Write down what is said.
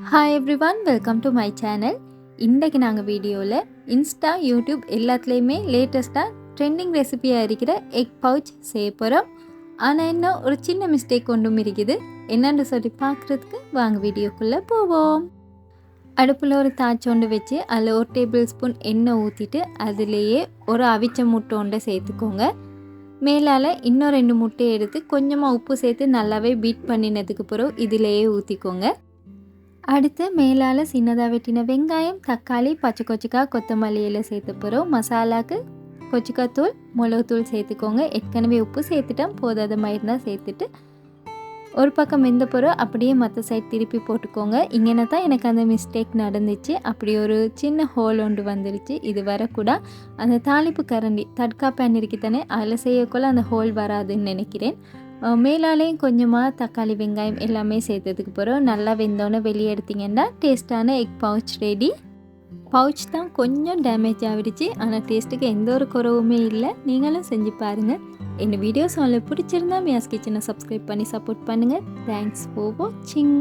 Hi everyone, welcome to my channel. இன்றைக்கு நாங்கள் வீடியோவில் இன்ஸ்டா, யூடியூப் எல்லாத்துலேயுமே லேட்டஸ்ட்டாக ட்ரெண்டிங் ரெசிபியாக இருக்கிற எக் பவுச் செய்ய போகிறோம். ஆனால் இன்னும் ஒரு சின்ன மிஸ்டேக் கொண்டும் இருக்குது. என்னென்னு சொல்லி பார்க்குறதுக்கு வாங்க வீடியோக்குள்ளே போவோம். அடுப்பில் ஒரு தாச்சோண்டு வச்சு அதில் ஒரு டேபிள் ஸ்பூன் எண்ணெய் ஊற்றிட்டு அதிலேயே ஒரு அவிச்ச முட்டை ஒன்றை சேர்த்துக்கோங்க. மேலால் இன்னும் 2 முட்டையை எடுத்து கொஞ்சமாக உப்பு சேர்த்து நல்லாவே பீட் பண்ணினதுக்கு பிறகு இதிலேயே ஊற்றிக்கோங்க. அடுத்து மேலால் சின்னதாக வெட்டின வெங்காயம், தக்காளி, பச்சை கொச்சிக்காய், கொத்தமல்லி இலை சேர்த்த பிறகு மசாலாவுக்கு கொச்சிக்காத்தூள், மிளகுத்தூள் சேர்த்துக்கோங்க. ஏற்கனவே உப்பு சேர்த்துட்டேன், போதாத மாதிரி தான் சேர்த்துட்டு ஒரு பக்கம் வெந்த பிறகு அப்படியே மற்ற சைட் திருப்பி போட்டுக்கோங்க. இங்கே தான் எனக்கு அந்த மிஸ்டேக் நடந்துச்சு. அப்படி ஒரு சின்ன ஹோல் ஒன்று வந்துருச்சு. இது வரக்கூட அந்த தாளிப்பு கரண்டி தட்கா பேன் இருக்குதானே, அதில் செய்யக்குள்ள அந்த ஹோல் வராதுன்னு நினைக்கிறேன். மேலாலேயும் கொஞ்சமாக தக்காளி, வெங்காயம் எல்லாமே சேர்த்ததுக்கு பிறகு நல்லா வெந்தோன்னே வெளியே எடுத்திங்கன்னா டேஸ்ட்டான எக் பவுச் ரெடி. பவுச் தான் கொஞ்சம் டேமேஜ் ஆகிடுச்சு, ஆனால் டேஸ்ட்டுக்கு எந்த ஒரு குறவுமே இல்லை. நீங்களும் செஞ்சு பாருங்கள். இந்த வீடியோஸ் உங்களுக்கு பிடிச்சிருந்தா மியாஸ் கிச்சனை சப்ஸ்கிரைப் பண்ணி சப்போர்ட் பண்ணுங்கள். தேங்க்ஸ் ஃபார் வாட்சிங்.